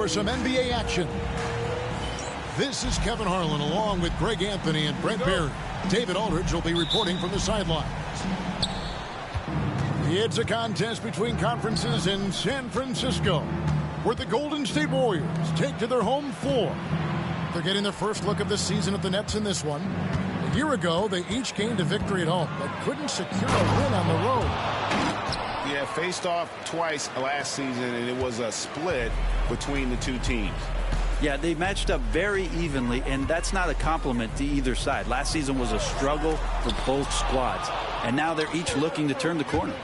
for some NBA action. This is Kevin Harlan along with Greg Anthony and Brent Barry. David Aldridge will be reporting from the sidelines. It's a contest between conferences in San Francisco, where the Golden State Warriors take to their home floor. They're getting their first look of the season at the Nets in this one. A year ago, they each gained a victory at home, but couldn't secure a win on the road. Yeah, faced off twice last season, and it was a split between the two teams. Yeah, they matched up very evenly, and that's not a compliment to either side. Last season was a struggle for both squads, and now they're each looking to turn the corner.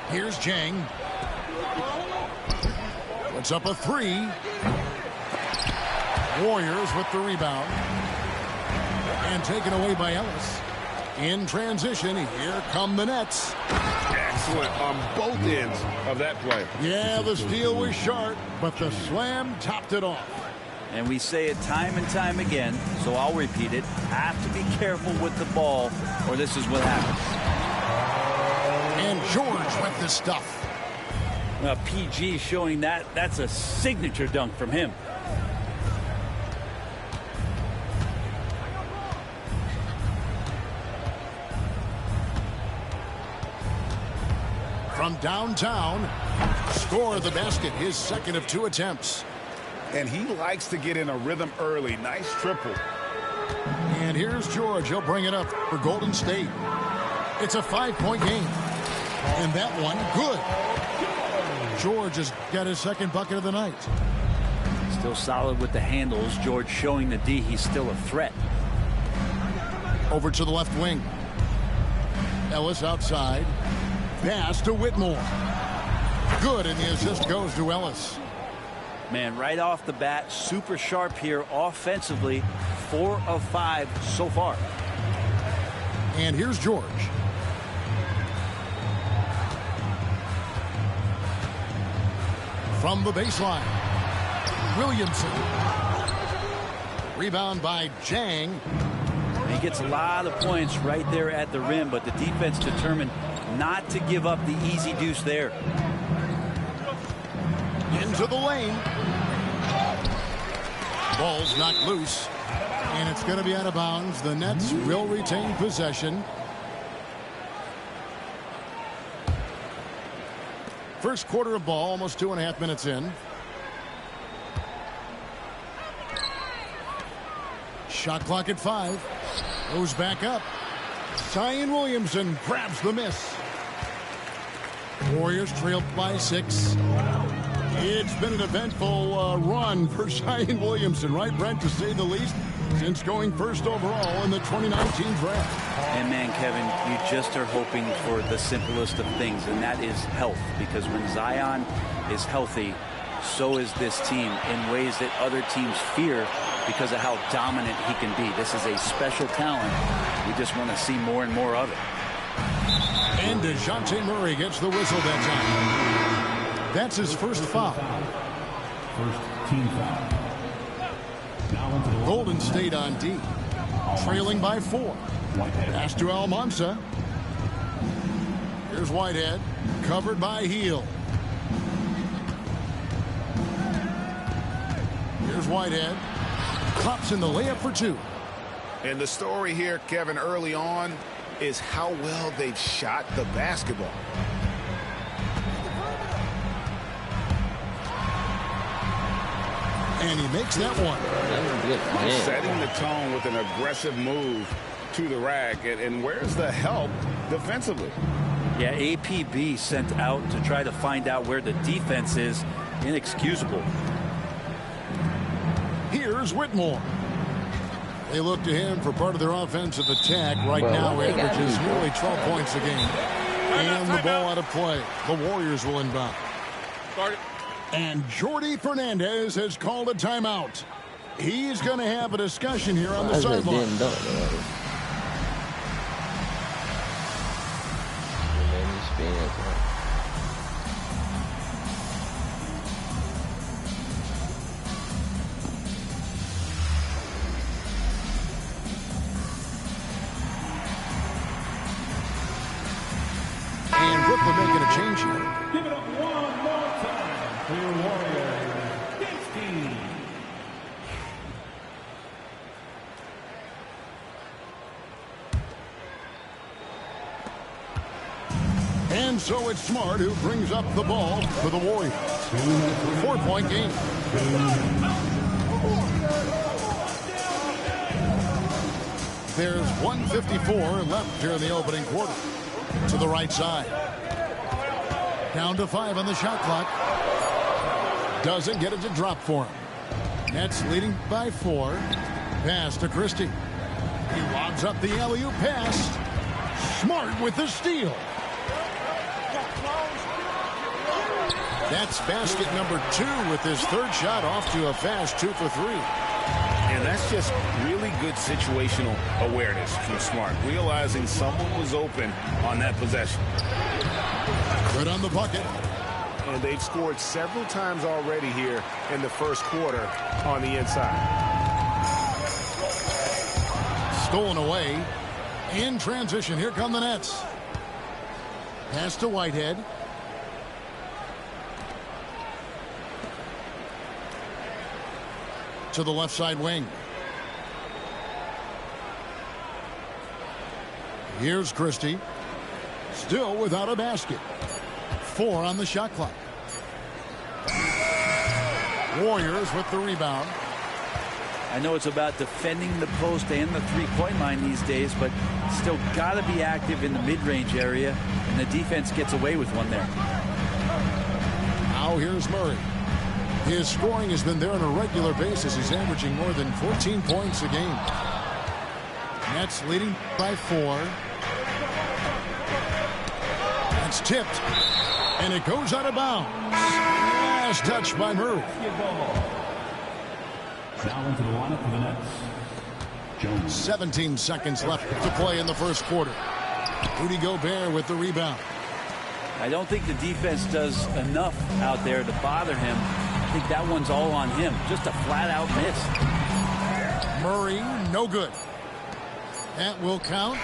Here's Jang. Puts up a three. Warriors with the rebound. And taken away by Ellis. In transition, here come the Nets. Excellent on both ends of that play. Yeah, the steal was sharp, but the slam topped it off. And we say it time and time again, so I'll repeat it. Have to be careful with the ball, or this is what happens. And George with the stuff. PG showing that's a signature dunk from him. From downtown, score the basket, his second of 2 attempts. And he likes to get in a rhythm early. Nice triple. And here's George. He'll bring it up for Golden State. It's a 5-point game. And that one, good. George has got his second bucket of the night. Still solid with the handles. George showing the D he's still a threat. Over to the left wing. Ellis outside. Pass to Whitmore. Good, and the assist goes to Ellis. Man, right off the bat, super sharp here offensively. 4 of 5 so far. And here's George. From the baseline, Williamson. Rebound by Jang. He gets a lot of points right there at the rim, but the defense determined not to give up the easy deuce there. Into the lane. Ball's knocked loose, and it's going to be out of bounds. The Nets will retain possession. First quarter of ball, almost 2.5 minutes in. Shot clock at 5. Goes back up. Zion Williamson grabs the miss. Warriors trailed by 6. It's been an eventful run for Zion Williamson, right, Brent, to say the least, since going first overall in the 2019 draft. And man, Kevin, you just are hoping for the simplest of things, and that is health. Because when Zion is healthy, so is this team in ways that other teams fear because of how dominant he can be. This is a special talent. We just want to see more and more of it. And DeJounte Murray gets the whistle that time. That's his first foul. First team foul. Golden State on D. Trailing by 4. Pass to Almanza. Here's Whitehead. Covered by Hield. Here's Whitehead. Pops in the layup for 2. And the story here, Kevin, early on is how well they've shot the basketball. And he makes that one. Setting the tone with an aggressive move to the rack. And where's the help defensively? Yeah, APB sent out to try to find out where the defense is. Inexcusable. Here's Whitmore. They look to him for part of their offensive attack. Right now, averages nearly 12 points a game. And the ball out of play. The Warriors will inbound. And Jordi Fernandez has called a timeout. He's going to have a discussion here on the sideline. And Brooklyn making a change here. Give it up one more time for your Warriors. And so it's Smart who brings up the ball for the Warriors. 4-point game. There's 1:54 left here in the opening quarter. To the right side. Down to 5 on the shot clock. Doesn't get it to drop for him. Nets leading by 4. Pass to Christie. He lobs up the alley-oop pass. Smart with the steal. That's basket number 2 with his third shot off to a fast 2 for 3. And that's just really good situational awareness from Smart, realizing someone was open on that possession. Good on the bucket. And they've scored several times already here in the first quarter on the inside. Stolen away. In transition, here come the Nets. Pass to Whitehead. To the left side wing. Here's Christie. Still without a basket. 4 on the shot clock. Warriors with the rebound. I know it's about defending the post and the three-point line these days, but still got to be active in the mid-range area, and the defense gets away with one there. Now here's Murray. His scoring has been there on a regular basis. He's averaging more than 14 points a game. Nets leading by 4. It's tipped, and it goes out of bounds. Last touch by Murray. Now into the lineup for the Nets. Jones. 17 seconds left to play in the first quarter. Rudy Gobert with the rebound. I don't think the defense does enough out there to bother him. I think that one's all on him. Just a flat-out miss. Murray, no good. That will count.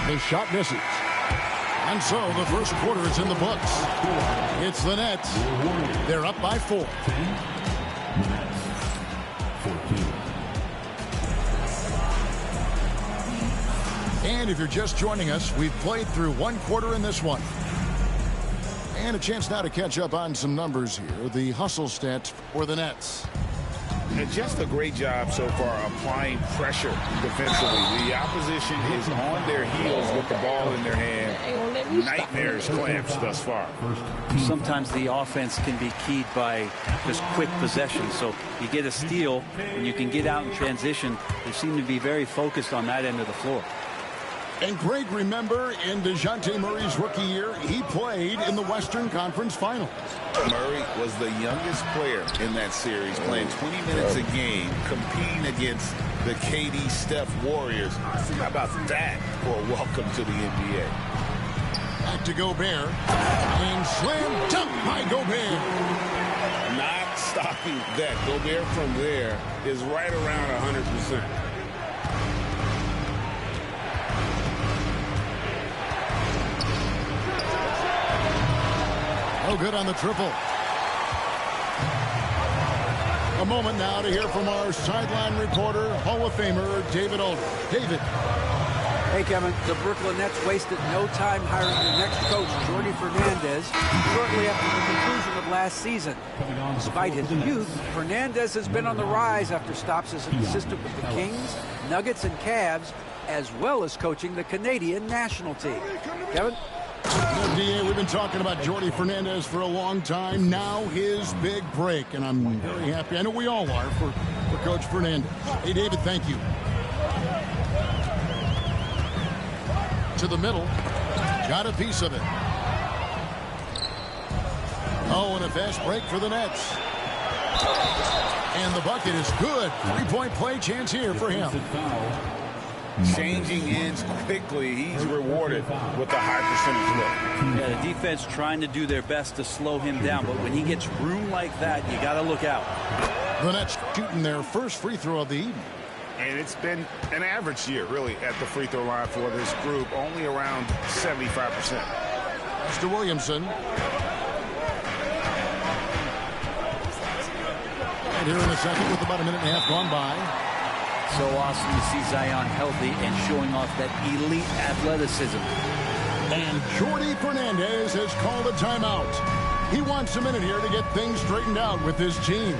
The shot misses. And so the first quarter is in the books. It's the Nets. They're up by 4. The Nets. 14. And if you're just joining us, we've played through one quarter in this one. And a chance now to catch up on some numbers here. The hustle stats for the Nets. And just a great job so far applying pressure defensively. The opposition is on their heels with the ball in their hand. Nightmares clamps thus far. Sometimes the offense can be keyed by just quick possession. So you get a steal and you can get out in transition. They seem to be very focused on that end of the floor. And Greg, remember, in DeJounte Murray's rookie year, he played in the Western Conference Finals. Murray was the youngest player in that series, playing 20 minutes a game, competing against the KD Steph Warriors. How about that for a welcome to the NBA? Back to Gobert. And slam dunk by Gobert. Not stopping that. Gobert from there is right around 100%. No good on the triple. A moment now to hear from our sideline reporter, Hall of Famer David Aldridge. David. Hey, Kevin. The Brooklyn Nets wasted no time hiring their next coach, Jordi Fernandez, shortly after the conclusion of last season. Despite his youth, Fernandez has been on the rise after stops as an assistant with the Kings, Nuggets, and Cavs, as well as coaching the Canadian national team. Kevin? DA, we've been talking about Jordi Fernandez for a long time. Now his big break, and I'm very happy. I know we all are for Coach Fernandez. Hey, David, thank you. To the middle. Got a piece of it. Oh, and a fast break for the Nets. And the bucket is good. 3-point play chance here for him. Changing ends quickly. He's rewarded with a high percentage look. Yeah, the defense trying to do their best to slow him down, but when he gets room like that, you got to look out. The Nets shooting their first free throw of the evening. And it's been an average year, really, at the free throw line for this group, only around 75%. Mr. Williamson. And here in a second with about a minute and a half gone by. So awesome to see Zion healthy and showing off that elite athleticism. And Jordi Fernandez has called a timeout. He wants a minute here to get things straightened out with his team.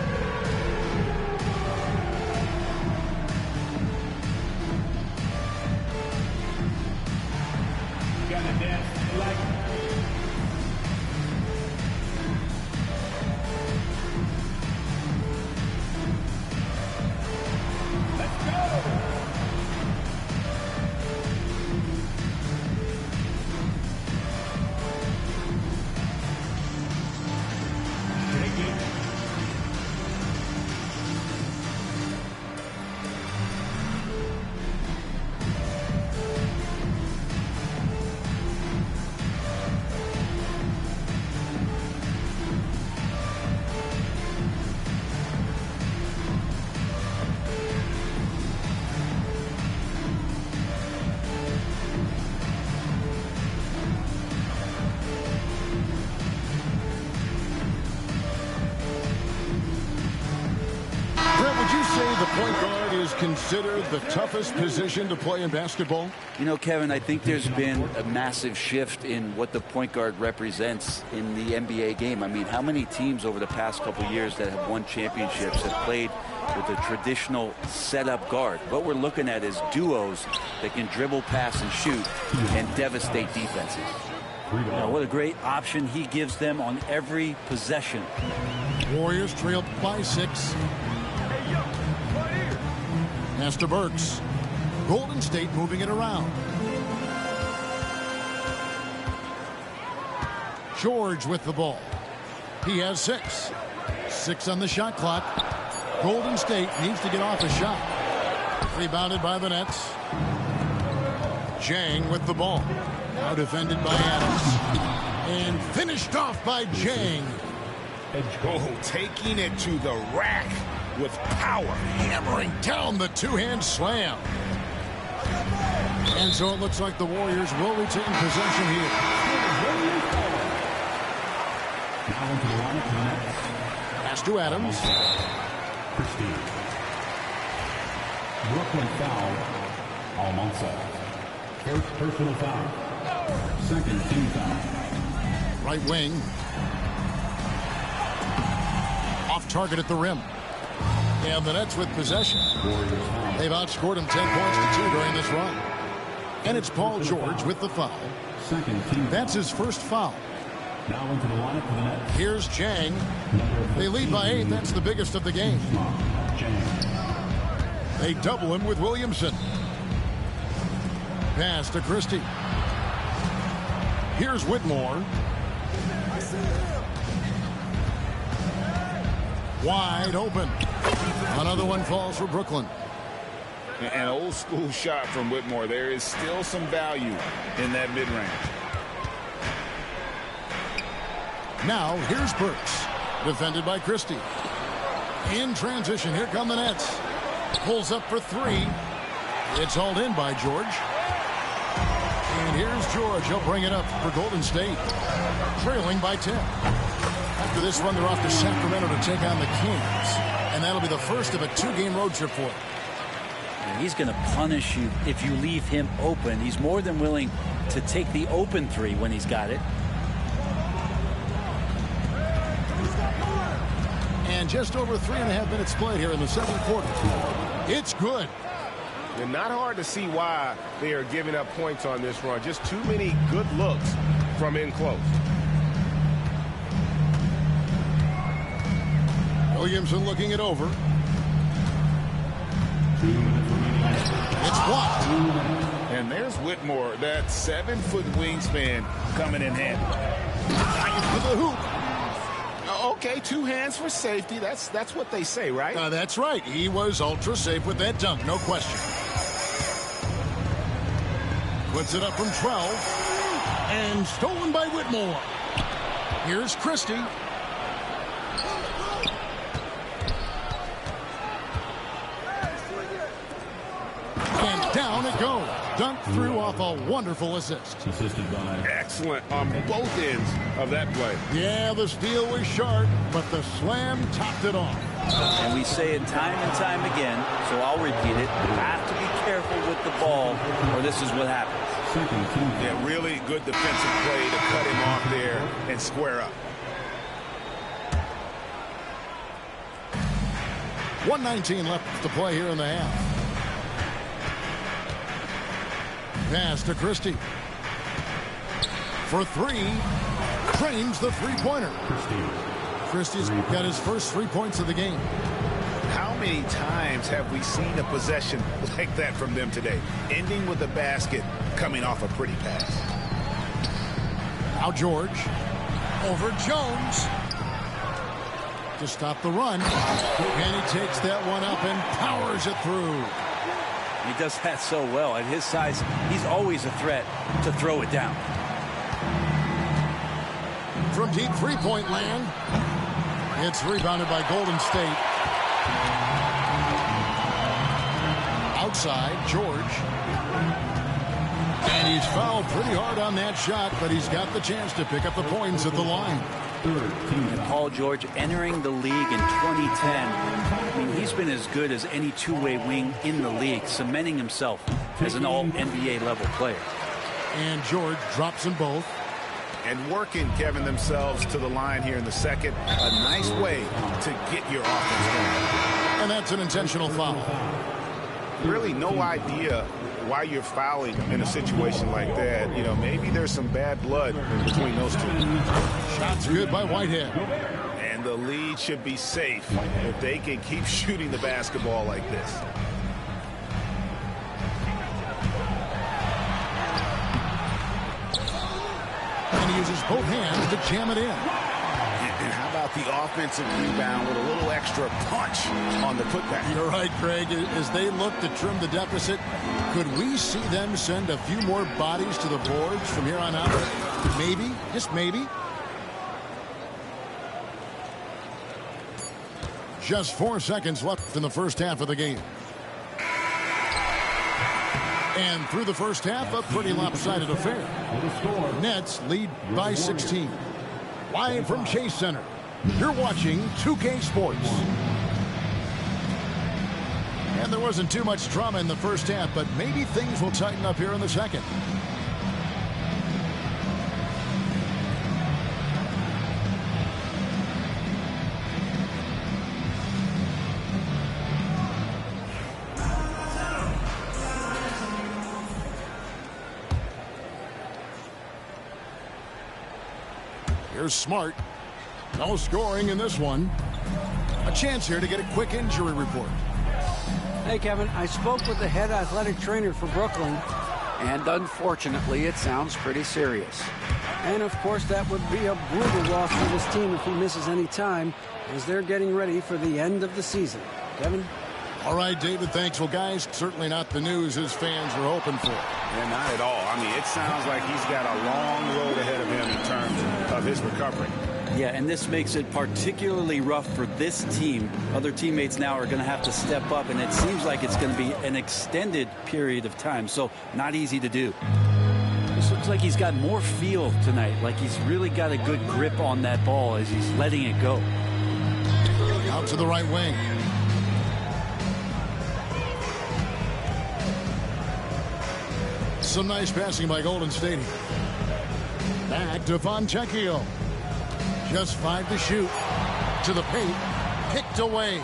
Point guard is considered the toughest position to play in basketball? You know, Kevin, I think there's been a massive shift in what the point guard represents in the NBA game. I mean, how many teams over the past couple of years that have won championships have played with a traditional setup guard? What we're looking at is duos that can dribble, pass, and shoot and devastate defenses. Now, what a great option he gives them on every possession. Warriors trailed by 6. Master Burks. Golden State moving it around. George with the ball. He has 6. 6 on the shot clock. Golden State needs to get off a shot. Rebounded by the Nets. Jang with the ball. Now defended by Adams. And finished off by Jang. Oh, taking it to the rack with power. Hammering down the two-hand slam. And so it looks like the Warriors will retain possession here. Pass to Adams. Brooklyn foul. Almanza. First personal foul. Second team foul. Right wing. Off target at the rim. And the Nets with possession. They've outscored them 10 points to 2 during this run. And it's Paul George with the foul. That's his first foul. Now into the lineup for the Nets. Here's Jang. They lead by 8. That's the biggest of the game. They double him with Williamson. Pass to Christie. Here's Whitmore. Wide open. Another one falls for Brooklyn. An old school shot from Whitmore. There is still some value in that mid-range. Now here's Burks. Defended by Christie. In transition, here come the Nets. Pulls up for 3. It's hauled in by George. And here's George. He'll bring it up for Golden State. Trailing by 10. After this run, they're off to Sacramento to take on the Kings. And that'll be the first of a 2-game road trip for him. He's going to punish you if you leave him open. He's more than willing to take the open 3 when he's got it. And just over 3.5 minutes played here in the second quarter. It's good. And not hard to see why they are giving up points on this run. Just too many good looks from in close. Williamson looking it over. It's blocked. And there's Whitmore, that 7-foot wingspan coming in handy. To the hoop. Okay, 2 hands for safety. That's what they say, right? That's right. He was ultra safe with that dunk, no question. Puts it up from 12. And stolen by Whitmore. Here's Christie. And down it goes. Dunk through off a wonderful assist. Excellent on both ends of that play. Yeah, the steal was sharp, but the slam topped it off. And we say it time and time again, so I'll repeat it. You have to be careful with the ball, or this is what happens. Yeah, really good defensive play to cut him off there and square up. 1:19 left to play here in the half. Pass to Christie. For three. Trains the three-pointer. Christie's got his first 3 points of the game. How many times have we seen a possession like that from them today? Ending with a basket, coming off a pretty pass. Now George. Over Jones. To stop the run. And he takes that one up and powers it through. He does that so well. At his size, he's always a threat to throw it down. From deep three-point land. It's rebounded by Golden State. Outside, George. And he's fouled pretty hard on that shot, but he's got the chance to pick up the points at the line. And Paul George entering the league in 2010. I mean, he's been as good as any two-way wing in the league, cementing himself as an all-NBA level player. And George drops them both. And working, Kevin, themselves to the line here in the second. A nice way to get your offense going. And that's an intentional foul. Really no idea why you're fouling in a situation like that. You know, maybe there's some bad blood between those two. Shots good by Whitehead. And the lead should be safe if they can keep shooting the basketball like this. And he uses both hands to jam it in. And how about the offensive rebound with a little extra punch on the putback? You're right, Craig. As they look to trim the deficit, could we see them send a few more bodies to the boards from here on out? Maybe, just maybe. Just 4 seconds left in the first half of the game. And through the first half, a pretty lopsided affair. Nets lead by 16. Live from Chase Center, you're watching 2K Sports. And there wasn't too much drama in the first half, but maybe things will tighten up here in the second. Here's Smart. No scoring in this one. A chance here to get a quick injury report. Hey, Kevin, I spoke with the head athletic trainer for Brooklyn, and unfortunately, it sounds pretty serious. And, of course, that would be a brutal loss for this team if he misses any time, as they're getting ready for the end of the season. Kevin? All right, David, thanks. Well, guys, certainly not the news his fans were hoping for. Yeah, not at all. I mean, it sounds like he's got a long road ahead of him in terms of his recovery. Yeah, and this makes it particularly rough for this team. Other teammates now are going to have to step up, and it seems like it's going to be an extended period of time, so not easy to do. This looks like he's got more feel tonight, like he's really got a good grip on that ball as he's letting it go. Out to the right wing. Some nice passing by Golden State. Back to Fontecchio. Just 5 to shoot. To the paint. Picked away.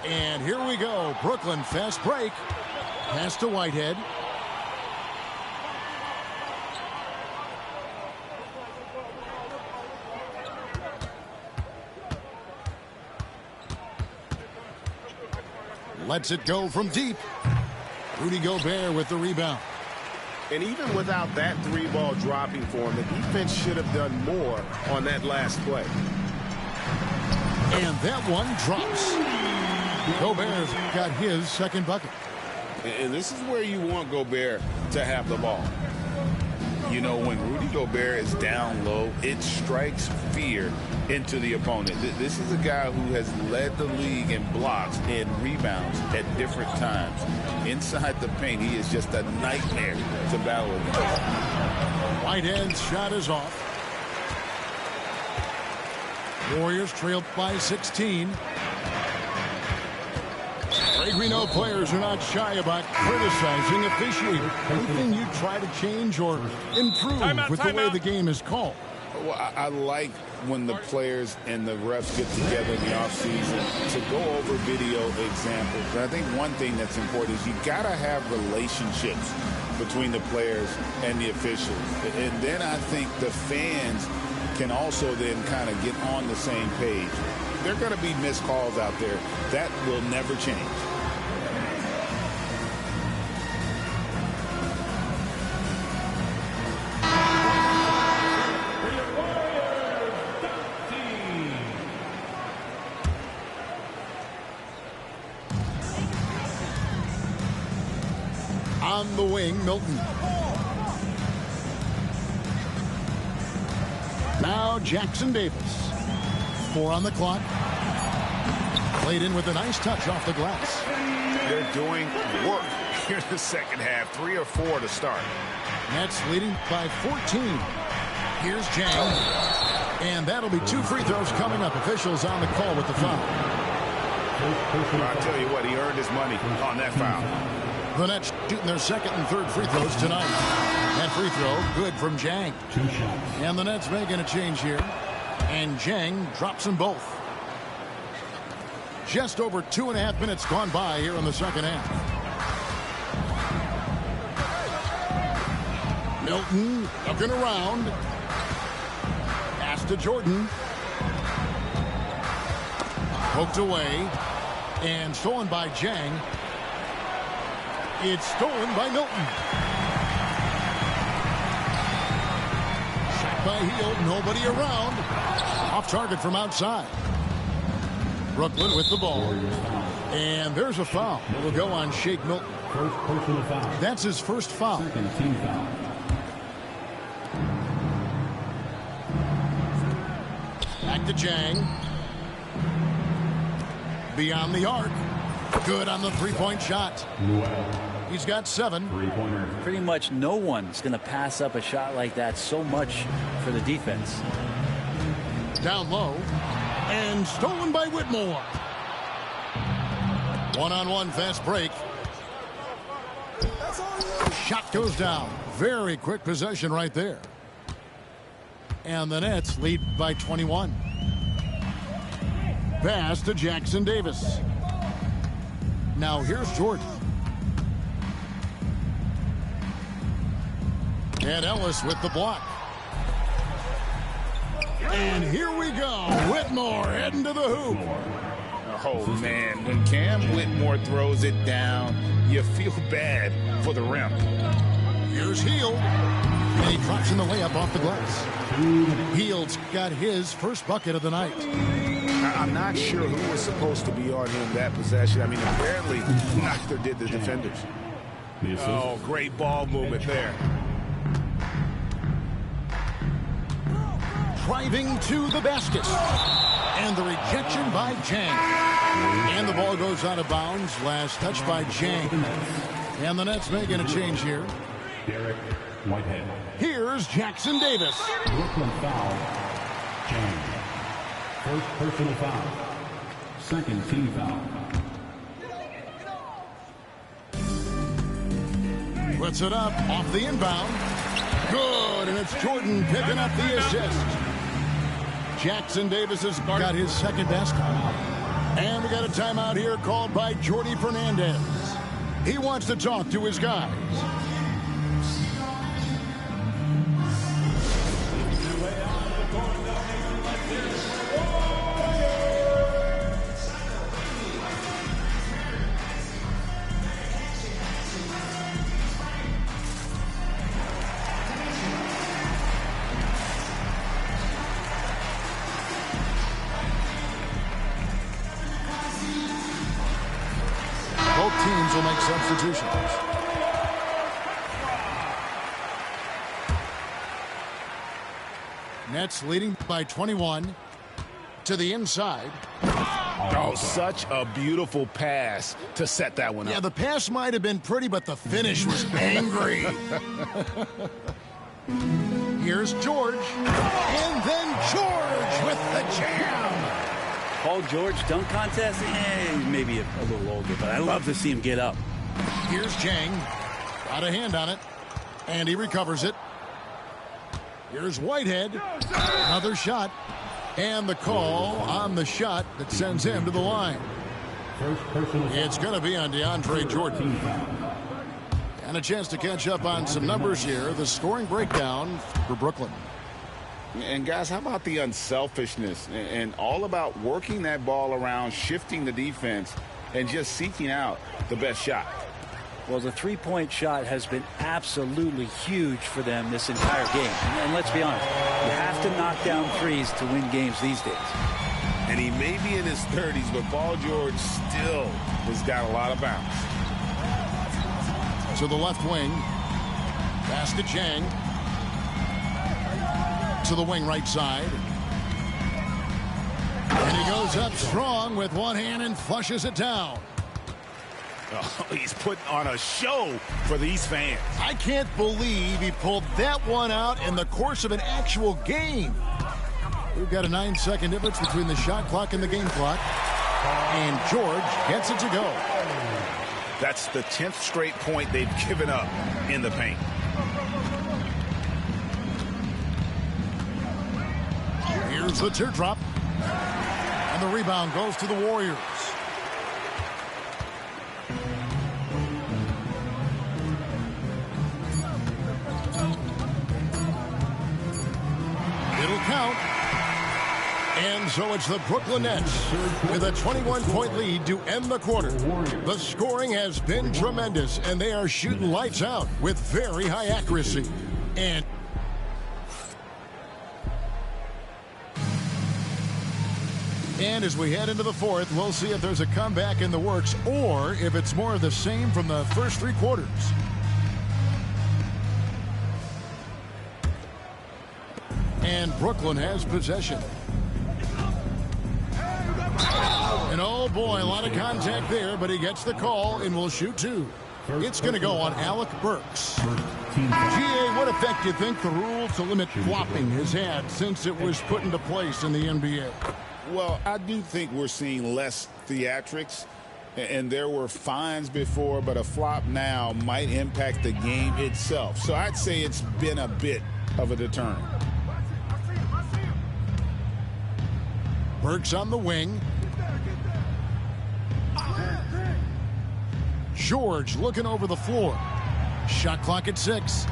And here we go. Brooklyn fast break. Pass to Whitehead. Lets it go from deep. Rudy Gobert with the rebound. And even without that three ball dropping for him, the defense should have done more on that last play. And that one drops. Gobert's got his second bucket. And this is where you want Gobert to have the ball. You know, when Rudy Gobert is down low, it strikes fear into the opponent. This is a guy who has led the league in blocks and rebounds at different times. Inside the paint, he is just a nightmare to battle against. Whitehead's shot is off. Warriors trailed by 16. Greg, we know players are not shy about criticizing officiating. Anything you try to change or improve with the way the game is called? Well, I like when the players and the refs get together in the offseason to go over video examples. And I think one thing that's important is you got to have relationships between the players and the officials. And then I think the fans can also then kind of get on the same page. There are going to be missed calls out there. That will never change. On the wing, Milton. Now Jackson Davis. 4 on the clock. Played in with a nice touch off the glass. They're doing work here in the second half. 3 or 4 to start. Nets leading by 14. Here's Jang. And that'll be 2 free throws coming up. Officials on the call with the foul. I'll tell you what, he earned his money on that foul. The Nets shooting their second and third free throws tonight. That free throw good from Jang. 2 shots. And the Nets making a change here. And Jang drops them both. Just over 2.5 minutes gone by here in the second half. Milton looking around. Pass to Jordan. Poked away. And stolen by Jang. It's stolen by Milton. Shot by Hield. Nobody around. Off target from outside. Brooklyn with the ball. And there's a foul. It will go on Shake Milton. First personal foul. That's his first foul. Second team foul. Back to Jang. Beyond the arc. Good on the three-point shot. He's got 7. Three-pointer. Pretty much no one's going to pass up a shot like that so much for the defense. Down low. And stolen by Whitmore. One-on-one fast break. Shot goes down. Very quick possession right there. And the Nets lead by 21. Pass to Jackson Davis. Now here's Jordan. And Ellis with the block. And here we go. Whitmore heading to the hoop. Oh, man. When Cam Whitmore throws it down, you feel bad for the rim. Here's Hield. And he drops in the layup off the glass. Hield's got his first bucket of the night. I'm not sure who was supposed to be on him that possession. I mean, apparently neither did the defenders. Oh, great ball movement there. Driving to the basket. And the rejection by Jang. And the ball goes out of bounds. Last touch by Jang. And the Nets making a change here. Derek Whitehead. Here's Jackson Davis. Brooklyn foul. Jang. First personal foul. Second team foul. Puts it up off the inbound. Good, and it's Jordan picking up the assist. Jackson Davis has got his second basket. And we got a timeout here called by Jordi Fernandez. He wants to talk to his guys. Both teams will make substitutions. Nets leading by 21 to the inside. Oh, such a beautiful pass to set that one up. Yeah, the pass might have been pretty, but the finish was angry. Here's George. And then George with the jam. Paul George dunk contest, maybe a little older, but I love to see him get up. Here's Chang. Got a hand on it, and he recovers it. Here's Whitehead. Another shot. And the call on the shot that sends him to the line. It's going to be on DeAndre Jordan. And a chance to catch up on some numbers here. The scoring breakdown for Brooklyn. And guys, how about the unselfishness and all about working that ball around, shifting the defense, and just seeking out the best shot? Well, the three-point shot has been absolutely huge for them this entire game. And let's be honest, you have to knock down threes to win games these days. And he may be in his 30s, but Paul George still has got a lot of bounce. To the left wing. Pass to Chang. To the wing right side. And he goes up strong with one hand and flushes it down. Oh, he's putting on a show for these fans. I can't believe he pulled that one out in the course of an actual game. We've got a 9-second difference between the shot clock and the game clock. And George gets it to go. That's the 10th straight point they've given up in the paint. Here's the teardrop. And the rebound goes to the Warriors. It'll count. And so it's the Brooklyn Nets with a 21-point lead to end the quarter. The scoring has been tremendous, and they are shooting lights out with very high accuracy. And as we head into the fourth, we'll see if there's a comeback in the works or if it's more of the same from the first three quarters. And Brooklyn has possession. And oh boy, a lot of contact there, but he gets the call and will shoot two. It's going to go on Alec Burks. GA, what effect do you think the rule to limit flopping has had since it was put into place in the NBA? Well, I do think we're seeing less theatrics, and there were fines before, but a flop now might impact the game itself. So I'd say it's been a bit of a deterrent. Burks on the wing. George looking over the floor. Shot clock at 6.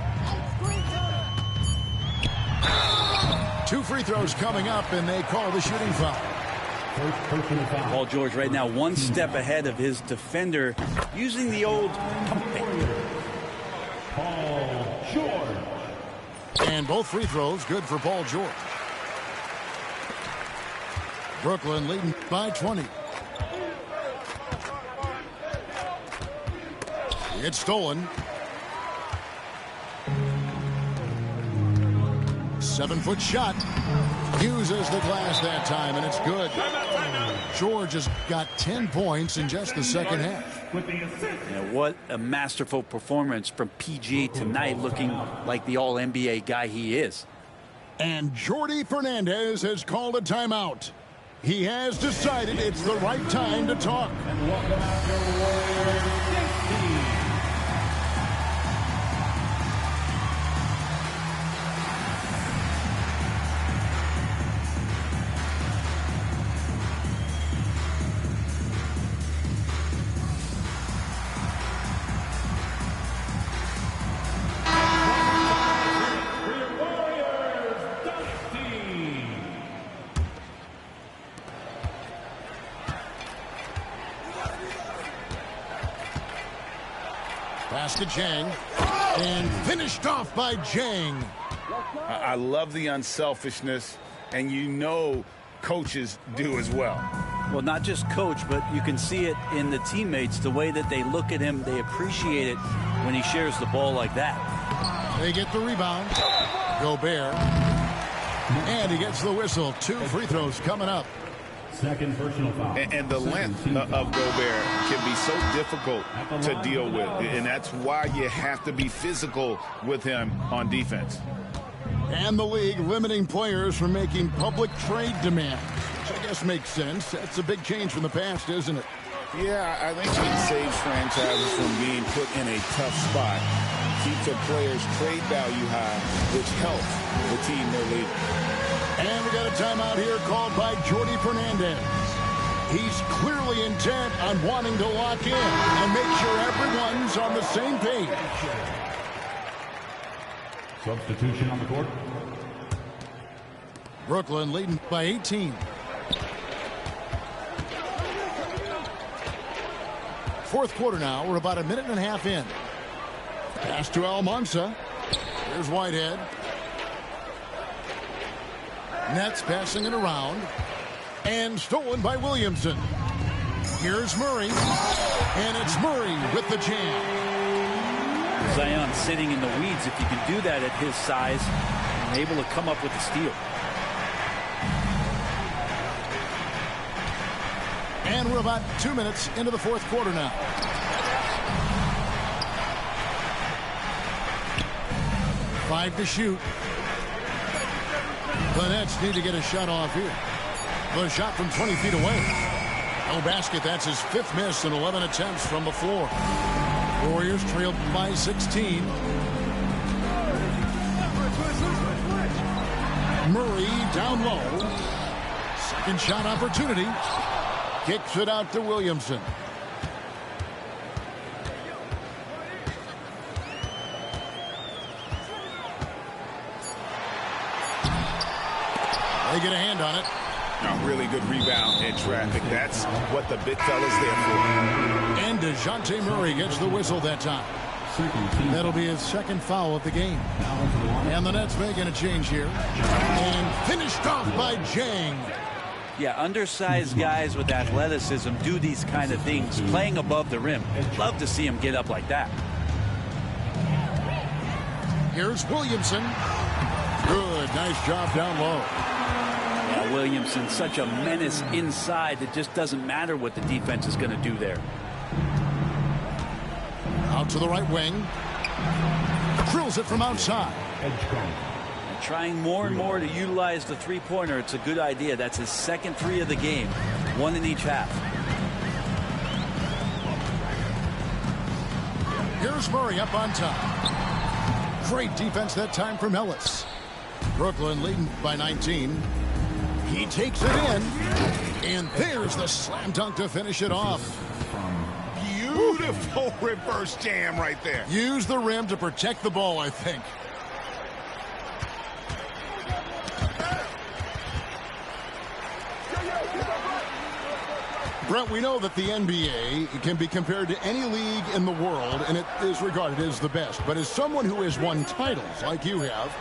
2 free throws coming up, and they call the shooting foul. Paul George right now one step ahead of his defender using the old pump fake. Paul George. And both free throws good for Paul George. Brooklyn leading by 20. It's stolen. 7-foot shot. Uses the glass that time, and it's good. George has got 10 points in just the second half. Yeah, what a masterful performance from PG tonight, looking like the all-NBA guy he is. And Jordi Fernandez has called a timeout. He has decided it's the right time to talk. And welcome out your Warriors, JT. Pass to Jang. And finished off by Jang. I love the unselfishness, and you know coaches do as well. Well, not just coach, but you can see it in the teammates, the way that they look at him. They appreciate it when he shares the ball like that. They get the rebound. Gobert. And he gets the whistle. 2 free throws coming up. Second personal foul. And the length of Gobert can be so difficult to deal with. And that's why you have to be physical with him on defense. And the league limiting players from making public trade demands. I guess makes sense. That's a big change from the past, isn't it? Yeah, I think it saves franchises from being put in a tough spot. Keeps a player's trade value high, which helps the team they're leading. And we got a timeout here called by Jordi Fernandez. He's clearly intent on wanting to lock in and make sure everyone's on the same page. Substitution on the court. Brooklyn leading by 18. Fourth quarter now. We're about a minute and a half in. Pass to Almansa. Here's Whitehead. Nets passing it around. And stolen by Williamson. Here's Murray. And it's Murray with the jam. Zion sitting in the weeds. If you can do that at his size, and able to come up with the steal. And we're about 2 minutes into the fourth quarter now. Five to shoot. The Nets need to get a shot off here. The shot from 20 feet away. No basket. That's his fifth miss in 11 attempts from the floor. Warriors trailed by 16. Murray down low. Second shot opportunity. Kicks it out to Williamson. They get a hand on it. A really good rebound in traffic. That's what the big fella's there for. And DeJounte Murray gets the whistle that time. That'll be his second foul of the game. And the Nets making a change here. And finished off by Jang. Yeah, undersized guys with athleticism do these kind of things, playing above the rim. Love to see him get up like that. Here's Williamson. Good, nice job down low. Yeah, Williamson, such a menace inside. It just doesn't matter what the defense is going to do there. Out to the right wing. Drills it from outside. Trying more and more to utilize the three-pointer. It's a good idea. That's his second three of the game. One in each half. Here's Murray up on top. Great defense that time from Ellis. Brooklyn leading by 19. He takes it in. And there's the slam dunk to finish it off. Beautiful reverse jam right there. Use the rim to protect the ball, I think. Brent, we know that the NBA can be compared to any league in the world, and it is regarded as the best. But as someone who has won titles like you have,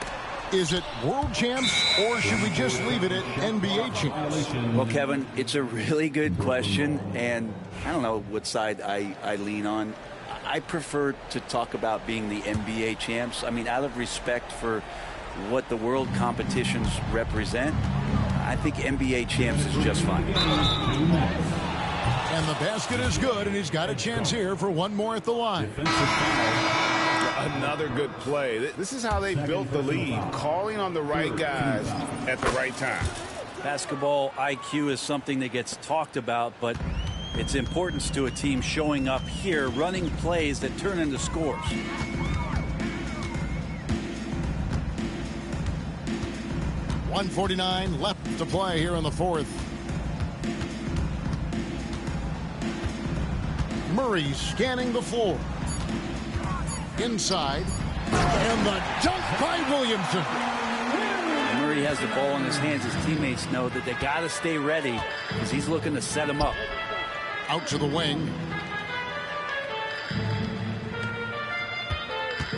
is it world champs, or should we just leave it at NBA champs? Well, Kevin, it's a really good question, and I don't know what side I lean on. I prefer to talk about being the NBA champs. I mean, out of respect for what the world competitions represent, I think NBA champs is just fine. And the basket is good, and he's got a chance here for one more at the line. Another good play. This is how they built the lead, calling on the right guys at the right time. Basketball IQ is something that gets talked about, but its importance to a team showing up here, running plays that turn into scores. .149 left to play here in the fourth. Murray scanning the floor. Inside. And the dunk by Williamson. When Murray has the ball in his hands, his teammates know that they got to stay ready because he's looking to set him up. Out to the wing.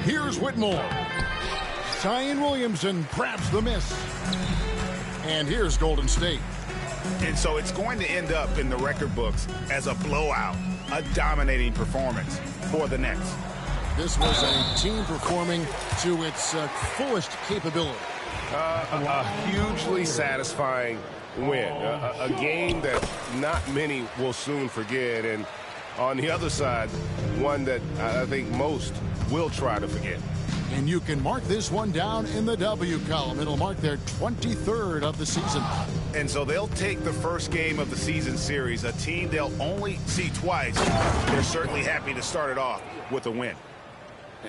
Here's Whitmore. Zion Williamson grabs the miss. And here's Golden State. And so it's going to end up in the record books as a blowout, a dominating performance for the Nets. This was a team performing to its fullest capability. A hugely satisfying win. A game that not many will soon forget. And on the other side, one that I think most will try to forget. And you can mark this one down in the W column. It'll mark their 23rd of the season. And so they'll take the first game of the season series, a team they'll only see twice. They're certainly happy to start it off with a win.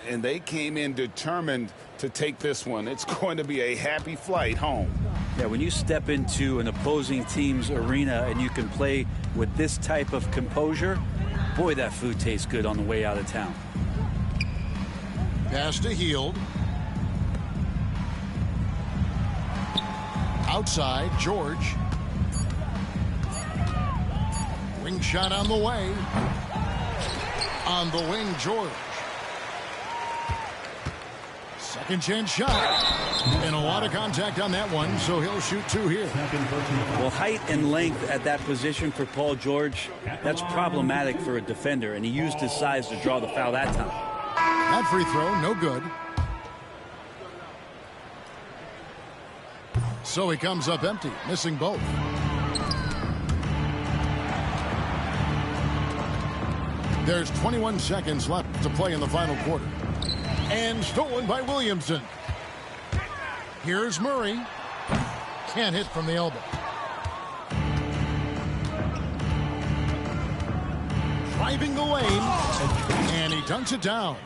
And they came in determined to take this one. It's going to be a happy flight home. Yeah, when you step into an opposing team's arena and you can play with this type of composure, boy, that food tastes good on the way out of town. Pass to Hield. Outside, George. Wing shot on the way. On the wing, George. Second chance shot. And a lot of contact on that one, so he'll shoot 2 here. Well, height and length at that position for Paul George, that's problematic for a defender, and he used his size to draw the foul that time. That free throw, no good. So he comes up empty, missing both. There's 21 seconds left to play in the final quarter. And stolen by Williamson. Here's Murray. Can't hit from the elbow. Driving the lane. And he dunks it down.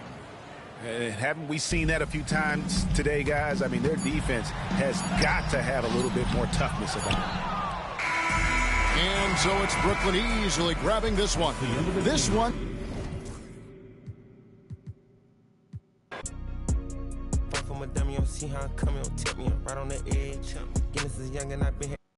Haven't we seen that a few times today, guys? I mean, their defense has got to have a little bit more toughness about it. And so it's Brooklyn easily grabbing this one. This one. See how I'm coming, tip me right on the edge. Guinness is young and I've been here.